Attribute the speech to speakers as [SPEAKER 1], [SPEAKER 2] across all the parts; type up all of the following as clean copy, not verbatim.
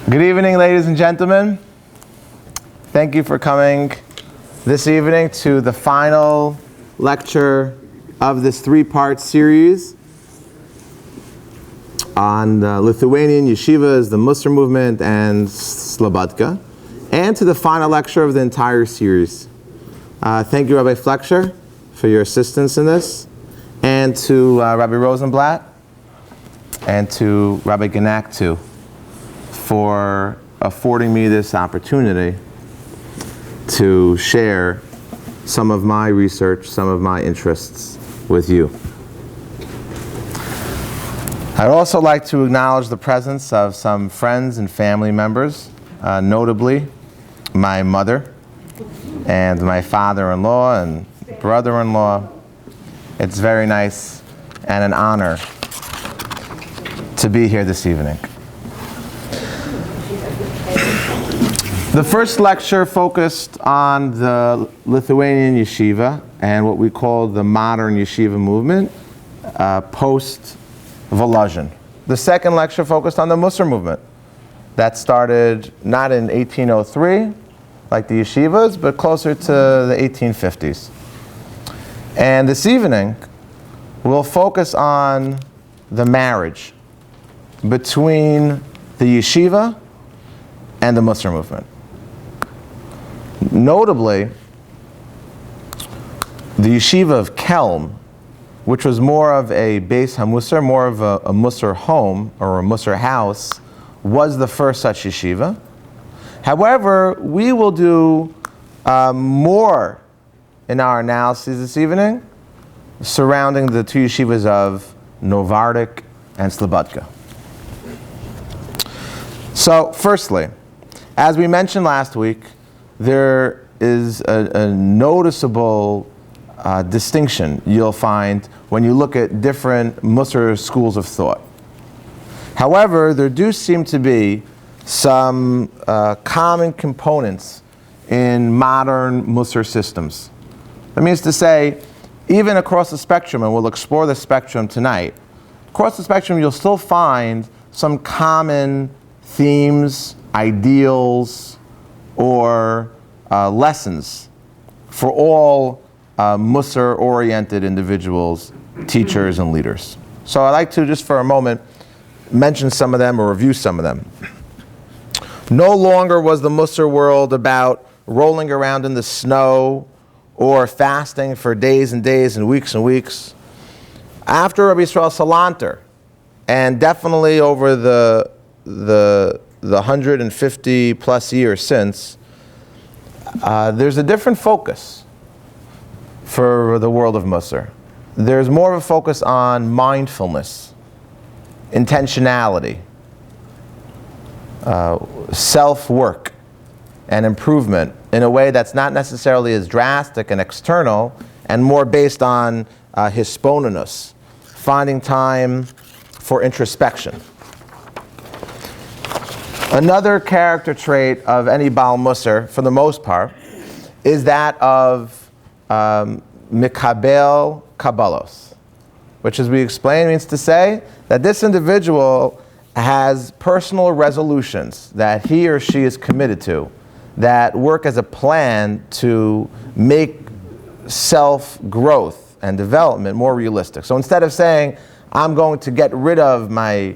[SPEAKER 1] Good evening, ladies and gentlemen. Thank you for coming this evening to the final lecture of this three-part series on the Lithuanian yeshivas, the Musar movement, and Slobodka, and to the final lecture of the entire series. Thank you, Rabbi Fleksher, for your assistance in this, and to Rabbi Rosenblatt, and to Rabbi Genack, too, for affording me this opportunity to share some of my research, some of my interests with you. I'd also like to acknowledge the presence of some friends and family members, notably my mother and my father-in-law and brother-in-law. It's very nice and an honor to be here this evening. The first lecture focused on the Lithuanian yeshiva and what we call the modern yeshiva movement post-Volozhin. The second lecture focused on the Musar movement that started not in 1803 like the yeshivas, but closer to the 1850s. And this evening we'll focus on the marriage between the yeshiva and the Musar movement. Notably, the yeshiva of Kelm, which was more of a Beis HaMusar, more of a Musar home or a Musar house, was the first such yeshiva. However, we will do more in our analysis this evening surrounding the two yeshivas of Novardik and Slobodka. So, firstly, as we mentioned last week, there is a noticeable distinction you'll find when you look at different Musar schools of thought. However, there do seem to be some common components in modern Musar systems. That means to say, even across the spectrum, and we'll explore the spectrum tonight, across the spectrum you'll still find some common themes, ideals, or lessons for all Musar-oriented individuals, teachers, and leaders. So I'd like to, just for a moment, mention some of them or review some of them. No longer was the Musar world about rolling around in the snow or fasting for days and days and weeks. After Rabbi Yisrael Salanter, and definitely over the 150 plus years since, there's a different focus for the world of Musar. There's more of a focus on mindfulness, intentionality, self-work, and improvement in a way that's not necessarily as drastic and external, and more based on hisponenus, finding time for introspection. Another character trait of any Baal Musar, for the most part, is that of Mikabel Kabbalos, which, as we explained, means to say that this individual has personal resolutions that he or she is committed to that work as a plan to make self-growth and development more realistic. So instead of saying, I'm going to get rid of my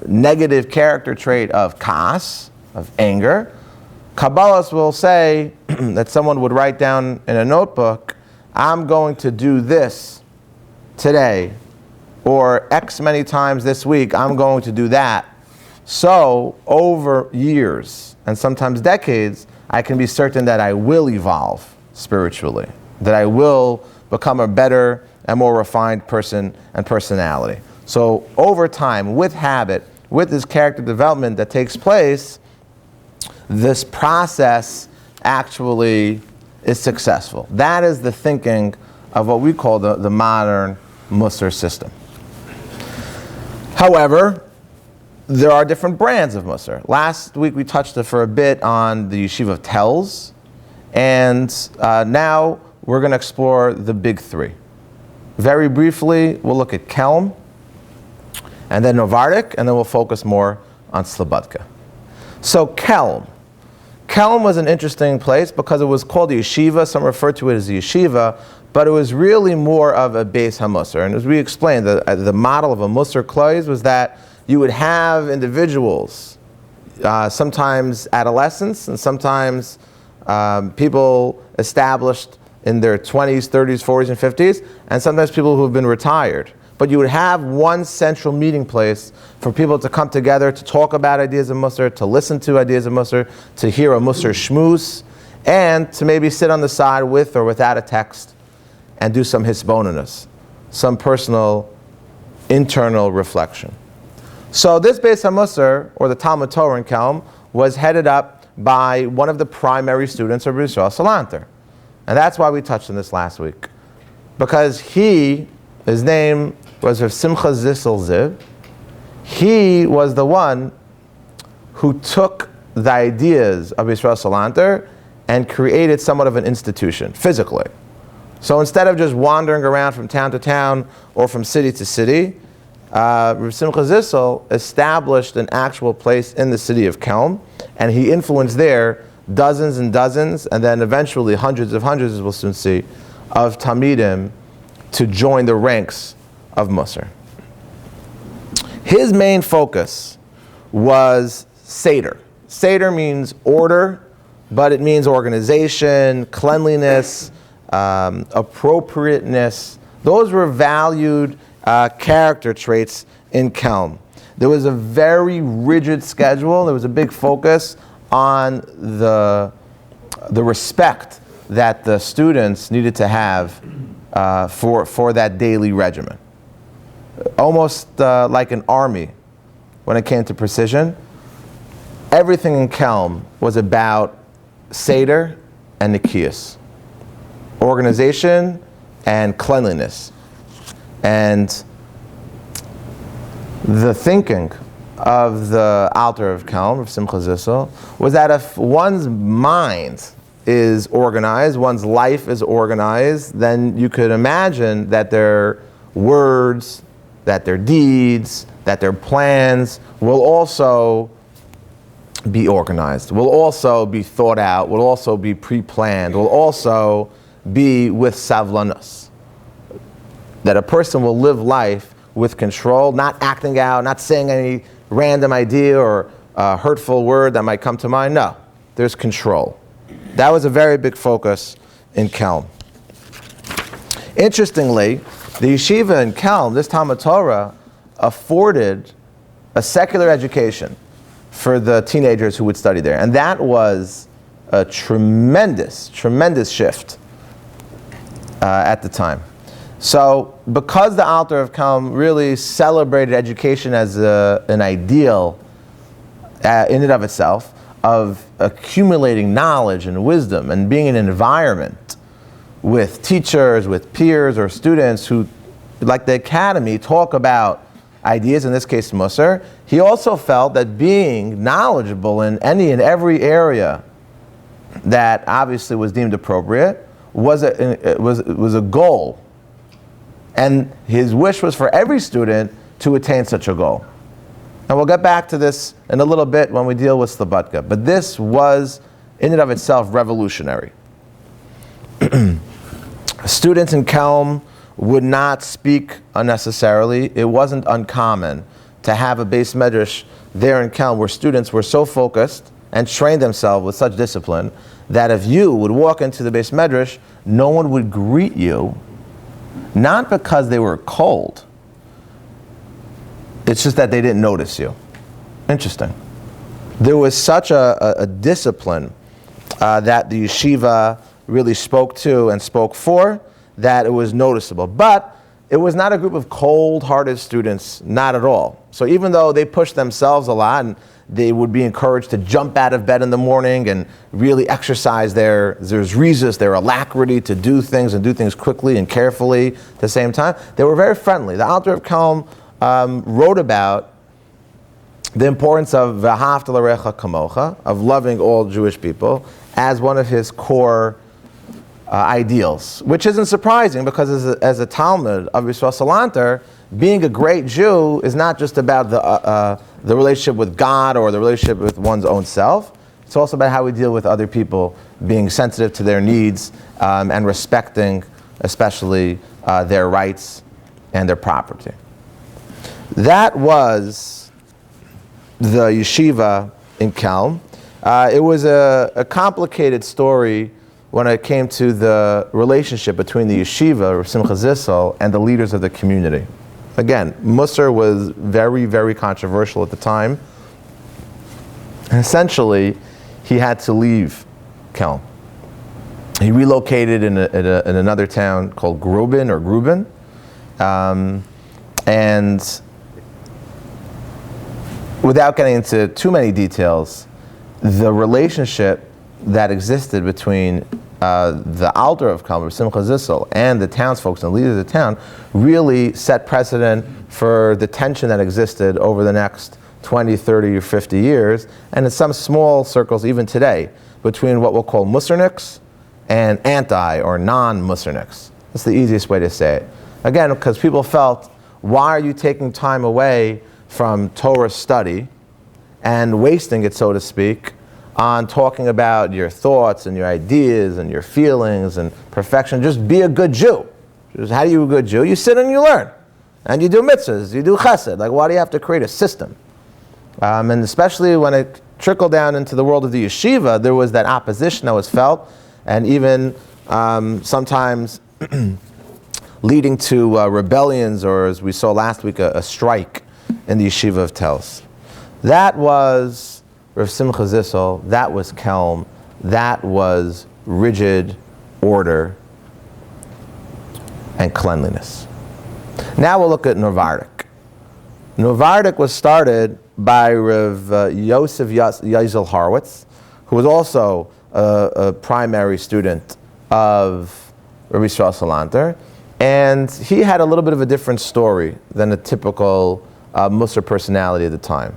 [SPEAKER 1] negative character trait of kas, of anger, Kabbalas will say that someone would write down in a notebook, I'm going to do this today, or X many times this week, I'm going to do that. So over years, and sometimes decades, I can be certain that I will evolve spiritually, that I will become a better and more refined person and personality. So over time, with habit, with this character development that takes place, this process actually is successful. That is the thinking of what we call the modern Musar system. However, there are different brands of Musar. Last week we touched for a bit on the yeshiva of Telz, and now we're going to explore the big three. Very briefly, we'll look at Kelm, and then Novardik, and then we'll focus more on Slobodka. So Kelm. Kelm was an interesting place because it was called a yeshiva. Some refer to it as a yeshiva, but it was really more of a Beis HaMusar. And as we explained, the model of a Musar Klois was that you would have individuals, sometimes adolescents and sometimes people established in their 20s, 30s, 40s, and 50s, and sometimes people who have been retired. But you would have one central meeting place for people to come together to talk about ideas of Musar, to listen to ideas of Musar, to hear a Musar shmuz, and to maybe sit on the side with or without a text and do some hisbonenus, some personal internal reflection. So this Beis HaMusar, or the Talmud Torah in Kelm, was headed up by one of the primary students of Rabbi Yisrael Salanter. And that's why we touched on this last week. Because his name was Rav Simcha Zissel Ziv. He was the one who took the ideas of Yisrael Salanter and created somewhat of an institution, physically. So instead of just wandering around from town to town or from city to city, Rav Simcha Zissel established an actual place in the city of Kelm, and he influenced there dozens and dozens, and then eventually hundreds, as we'll soon see, of Talmidim to join the ranks of Musar. His main focus was Seder. Seder means order, but it means organization, cleanliness, appropriateness. Those were valued character traits in Kelm. There was a very rigid schedule. There was a big focus on the respect that the students needed to have for that daily regimen. Almost like an army when it came to precision. Everything in Kelm was about Seder and Nikias, organization and cleanliness. And the thinking of the Alter of Kelm, of Simcha Zissel, was that if one's mind is organized, one's life is organized, then you could imagine that their words, that their deeds, that their plans will also be organized, will also be thought out, will also be pre-planned, will also be with savlanus. That a person will live life with control, not acting out, not saying any random idea or hurtful word that might come to mind. No, there's control. That was a very big focus in Kelm. Interestingly, the yeshiva in Kelm, this Talmud Torah, afforded a secular education for the teenagers who would study there. And that was a tremendous, tremendous shift at the time. So because the Alter of Kelm really celebrated education as an ideal in and of itself, of accumulating knowledge and wisdom and being in an environment with teachers, with peers or students who, like the academy, talk about ideas, in this case Musar, he also felt that being knowledgeable in any and every area that obviously was deemed appropriate was a goal. And his wish was for every student to attain such a goal. And we'll get back to this in a little bit when we deal with Slobodka. But this was, in and of itself, revolutionary. Students in Kelm would not speak unnecessarily. It wasn't uncommon to have a Beis Medrash there in Kelm where students were so focused and trained themselves with such discipline that if you would walk into the Beis Medrash, no one would greet you, not because they were cold. It's just that they didn't notice you. Interesting. There was such a discipline that the yeshiva really spoke to and spoke for that it was noticeable. But it was not a group of cold-hearted students, not at all. So even though they pushed themselves a lot and they would be encouraged to jump out of bed in the morning and really exercise their zrizus, their alacrity to do things and do things quickly and carefully at the same time, they were very friendly. The Alter of Kelm wrote about the importance of v'ahavta l'recha kamocha, of loving all Jewish people, as one of his core ideals, which isn't surprising because as a Talmud of Yisrael Salanter, being a great Jew is not just about the relationship with God or the relationship with one's own self. It's also about how we deal with other people, being sensitive to their needs and respecting, especially their rights and their property. That was the yeshiva in Kelm. It was a complicated story when it came to the relationship between the yeshiva, Rav Simcha Zissel, and the leaders of the community. Again, Musar was very, very controversial at the time. And essentially, he had to leave Kelm. He relocated in another town called Gruben. And without getting into too many details, the relationship that existed between the Alter of Kelm, Simcha Zissel, and the townsfolk and leaders of the town really set precedent for the tension that existed over the next 20, 30, or 50 years, and in some small circles even today, between what we'll call Musarniks and anti or non-Musarniks. That's the easiest way to say it. Again, because people felt, why are you taking time away from Torah study and wasting it, so to speak, on talking about your thoughts and your ideas and your feelings and perfection? Just be a good Jew. Just, how do you be a good Jew? You sit and you learn. And you do mitzvahs, you do chesed. Like, why do you have to create a system? And especially when it trickled down into the world of the yeshiva, there was that opposition that was felt, and even sometimes leading to rebellions, or as we saw last week, a strike in the yeshiva of Tels. That was Rav Simcha Zissel, that was Kelm, that was rigid order and cleanliness. Now we'll look at Novardik. Novardik was started by Rav Yosef Yazel Horowitz, who was also a primary student of Rabbi Yisrael Salanter, and he had a little bit of a different story than a typical Musar personality at the time.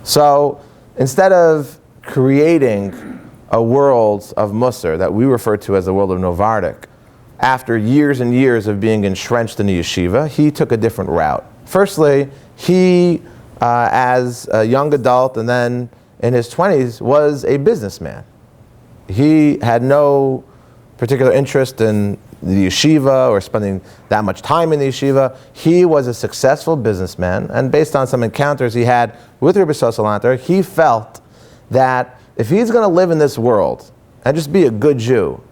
[SPEAKER 1] So instead of creating a world of Musar that we refer to as the world of Novardik, after years and years of being entrenched in the yeshiva, he took a different route. Firstly, he, as a young adult and then in his 20s, was a businessman. He had no particular interest in the yeshiva or spending that much time in the yeshiva. He was a successful businessman, and based on some encounters he had with Rabbi Salanter, he felt that if he's going to live in this world and just be a good Jew,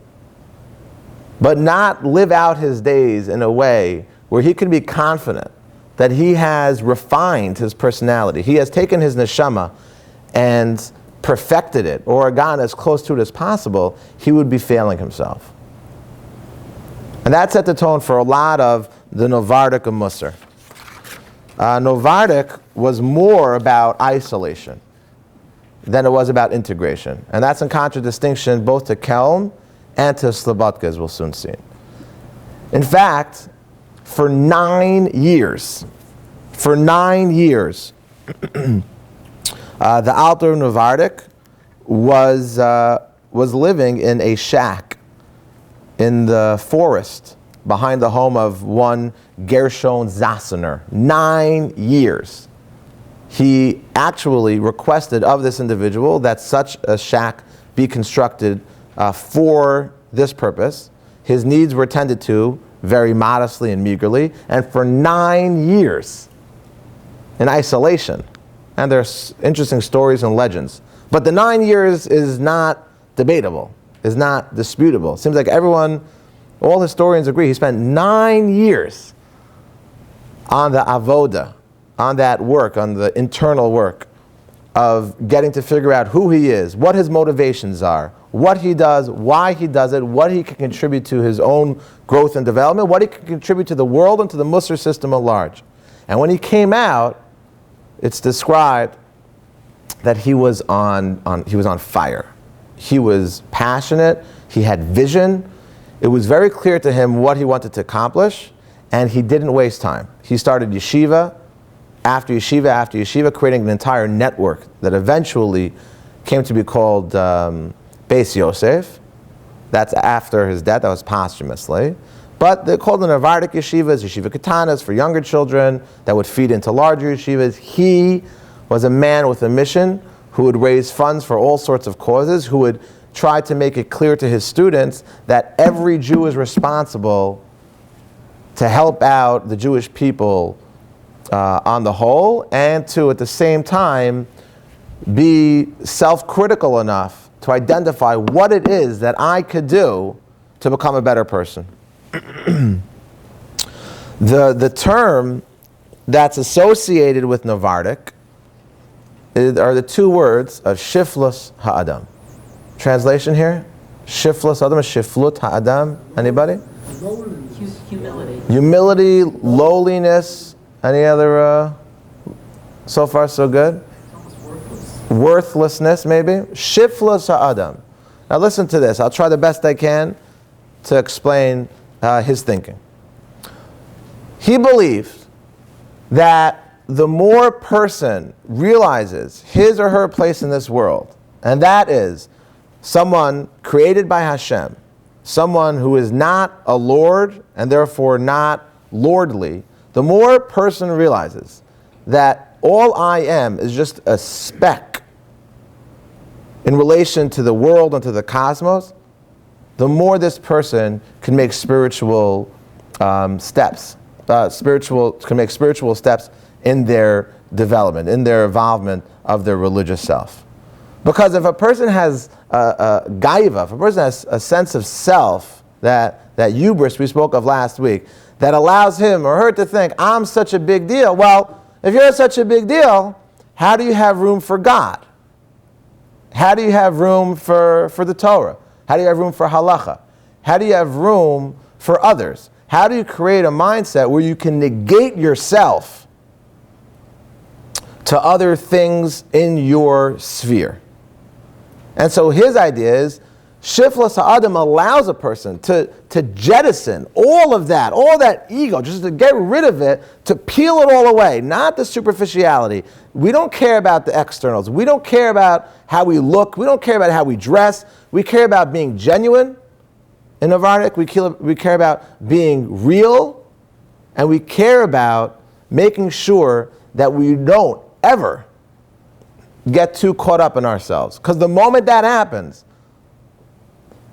[SPEAKER 1] but not live out his days in a way where he can be confident that he has refined his personality, he has taken his neshama and perfected it, or gotten as close to it as possible, he would be failing himself. And that set the tone for a lot of the Novardik of Musar. Novardik was more about isolation than it was about integration. And that's in contradistinction both to Kelm and to Slobodka, as we'll soon see. In fact, for 9 years, the Alter of Novardik was living in a shack in the forest behind the home of one Gershon Zassener. 9 years. He actually requested of this individual that such a shack be constructed for this purpose. His needs were tended to very modestly and meagerly, and for 9 years in isolation. And there's interesting stories and legends. But the 9 years is not debatable, is not disputable. It seems like all historians agree, he spent 9 years on the avoda, on that work, on the internal work of getting to figure out who he is, what his motivations are, what he does, why he does it, what he can contribute to his own growth and development, what he can contribute to the world and to the Musar system at large. And when he came out, it's described that he was on fire. He was passionate, he had vision. It was very clear to him what he wanted to accomplish, and he didn't waste time. He started yeshiva after yeshiva after yeshiva, creating an entire network that eventually came to be called Beis Yosef. That's after his death, that was posthumously. But they're called the Novardok yeshivas, yeshiva katanas for younger children that would feed into larger yeshivas. He was a man with a mission who would raise funds for all sorts of causes, who would try to make it clear to his students that every Jew is responsible to help out the Jewish people on the whole, and to, at the same time, be self-critical enough to identify what it is that I could do to become a better person. The term that's associated with Novardok are the two words of Shiflus Ha'adam. Translation here? Shiflus Ha'adam, Shiflut Ha'adam. Anybody?
[SPEAKER 2] Humility.
[SPEAKER 1] Humility, lowliness. Any other, so far so good? Worthlessness, maybe? Shiflus Ha'adam. Now listen to this. I'll try the best I can to explain his thinking. He believed that the more a person realizes his or her place in this world, and that is someone created by Hashem, someone who is not a lord and therefore not lordly, the more a person realizes that all I am is just a speck in relation to the world and to the cosmos, the more this person can make spiritual steps. Can make spiritual steps in their development, in their involvement of their religious self. Because if a person has a gaiva, if a person has a sense of self, that hubris we spoke of last week, that allows him or her to think, I'm such a big deal. Well, if you're such a big deal, how do you have room for God? How do you have room for the Torah? How do you have room for halacha? How do you have room for others? How do you create a mindset where you can negate yourself to other things in your sphere? And so his idea is, Shiflus Ha'adam allows a person to jettison all that ego, just to get rid of it, to peel it all away, not the superficiality. We don't care about the externals. We don't care about how we look. We don't care about how we dress. We care about being genuine. In Novardok, we care about being real, and we care about making sure that we don't ever get too caught up in ourselves. Because the moment that happens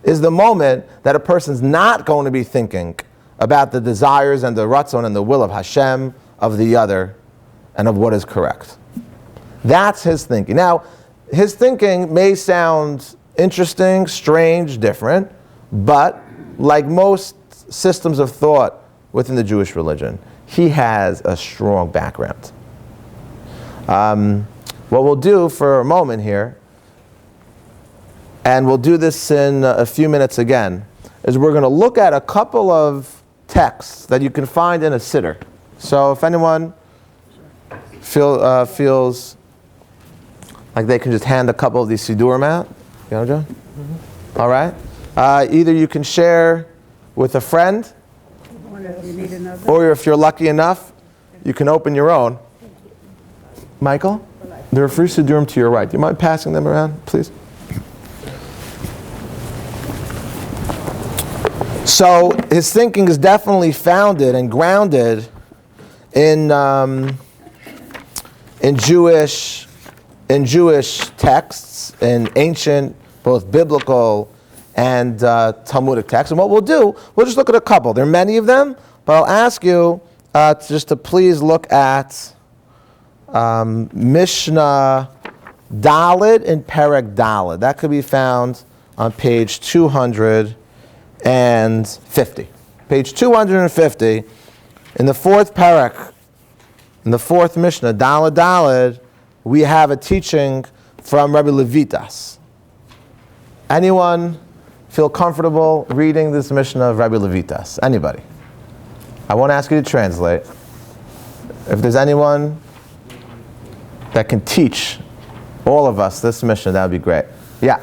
[SPEAKER 1] is the moment that a person's not going to be thinking about the desires and the ratzon and the will of Hashem, of the other, and of what is correct. That's his thinking. Now, his thinking may sound interesting, strange, different, but like most systems of thought within the Jewish religion, he has a strong background. What we'll do for a moment here, and we'll do this in a few minutes again, is we're going to look at a couple of texts that you can find in a siddur. So if anyone feels like they can just hand a couple of these siddurim out, you know, John? Mm-hmm. All right. Either you can share with a friend, or if you're lucky enough, you can open your own. Michael, there are free siddurim to your right. Do you mind passing them around, please? So his thinking is definitely founded and grounded in Jewish texts, in ancient, both biblical and Talmudic texts. And what we'll do, we'll just look at a couple. There are many of them, but I'll ask you just to please look at Mishnah Daled and Perek Daled. That could be found on page 250. Page 250, in the fourth Perek, in the fourth Mishnah, Daled Daled, we have a teaching from Rabbi Levitas. Anyone feel comfortable reading this Mishnah of Rabbi Levitas? Anybody? I won't ask you to translate. If there's anyone that can teach all of us this Mishnah, that would be great. Yeah.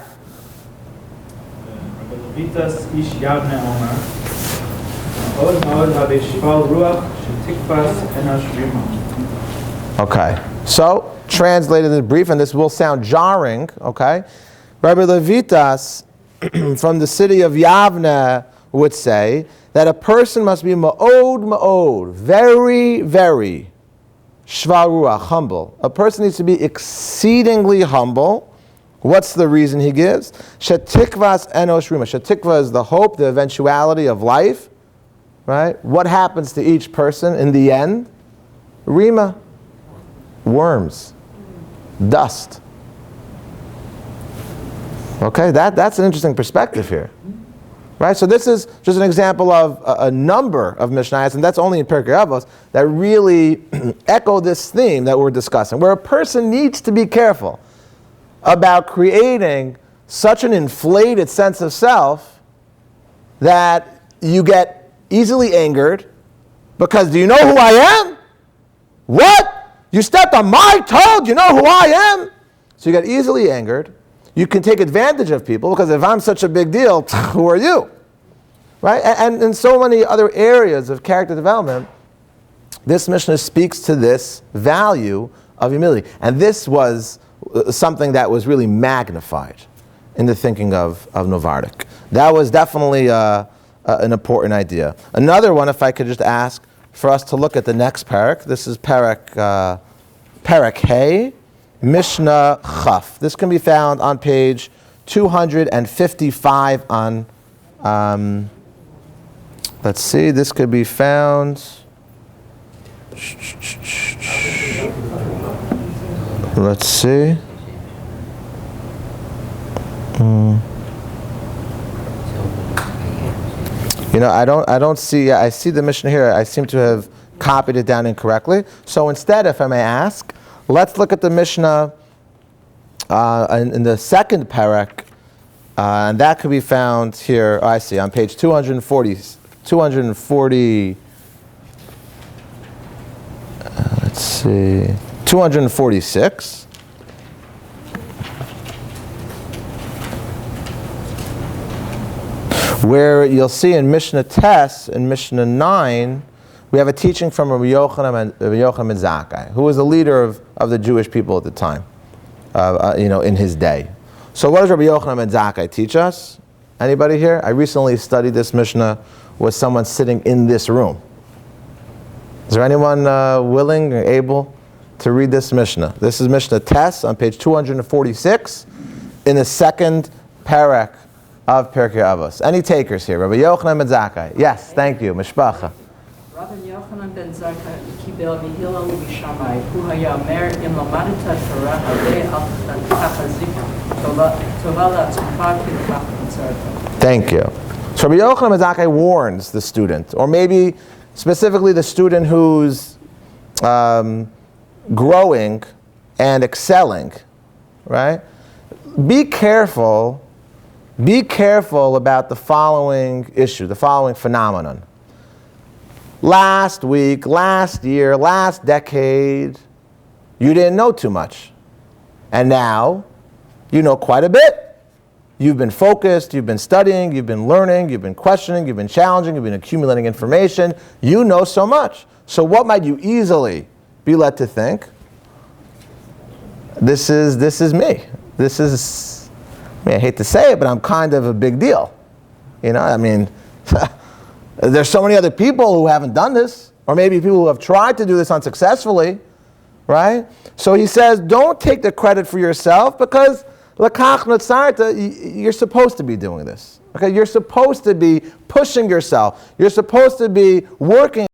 [SPEAKER 3] Rabbi Levitas ish Yavne Omer, Od Ma'od HaBeishval Ruach Shetikvas Enash Rima.
[SPEAKER 1] Okay. So, translated in brief, and this will sound jarring, okay? Rabbi Levitas from the city of Yavne would say that a person must be ma'od, very, very shval ruach, humble. A person needs to be exceedingly humble. What's the reason he gives? Shetikvas enosh rima. Shetikva is the hope, the eventuality of life. Right? What happens to each person in the end? Rima. Worms. Dust. Okay, that's an interesting perspective here. Right? So this is just an example of a number of Mishnayos, and that's only in Pirkei Avos, that really echo this theme that we're discussing, where a person needs to be careful about creating such an inflated sense of self that you get easily angered because, do you know who I am? What? You stepped on my toe? Do you know who I am? So you get easily angered. You can take advantage of people because if I'm such a big deal, who are you? Right? And in so many other areas of character development, this Mishnah speaks to this value of humility. And this was something that was really magnified in the thinking of Novardik. That was definitely an important idea. Another one, if I could just ask for us to look at the next parak. This is parak Hey, Mishnah Chaf. This can be found on page 255 on, let's see, this could be found, let's see. You know, I don't see, I see the Mishnah here, I seem to have copied it down incorrectly. So instead, if I may ask, let's look at the Mishnah in the second parak, and that could be found here, I see, on page 240, let's see, 246. Where you'll see in Mishnah Tes, in Mishnah 9, we have a teaching from Rabbi Yochanan ben Zakkai, who was the leader of the Jewish people at the time, in his day. So what does Rabbi Yochanan ben Zakkai teach us? Anybody here? I recently studied this Mishnah with someone sitting in this room. Is there anyone willing or able to read this Mishnah? This is Mishnah Tes on page 246 in the second parak of Pirkei Avos. Any takers here? Rabbi Yochanan ben Zakkai. Yes, thank you. Mishpacha.
[SPEAKER 2] Rabbi Yochanan ben Zakkai קיבל מהילל ומשמאי, הוא היה אומר, אם למדת תורה הרבה אל תחזיק טובה לעצמך כי לכך נוצרת.
[SPEAKER 1] Thank you. So Rabbi Yochanan ben Zakkai warns the student, or maybe specifically the student who's growing and excelling, right? Be careful about the following issue, the following phenomenon. Last week, last year, last decade, you didn't know too much. And now, you know quite a bit. You've been focused, you've been studying, you've been learning, you've been questioning, you've been challenging, you've been accumulating information. You know so much. So what might you easily be led to think? This is me. This is, I hate to say it, but I'm kind of a big deal. You know, I mean, there's so many other people who haven't done this, or maybe people who have tried to do this unsuccessfully, right? So he says, don't take the credit for yourself because L'kach notzarta, you're supposed to be doing this. Okay, you're supposed to be pushing yourself. You're supposed to be working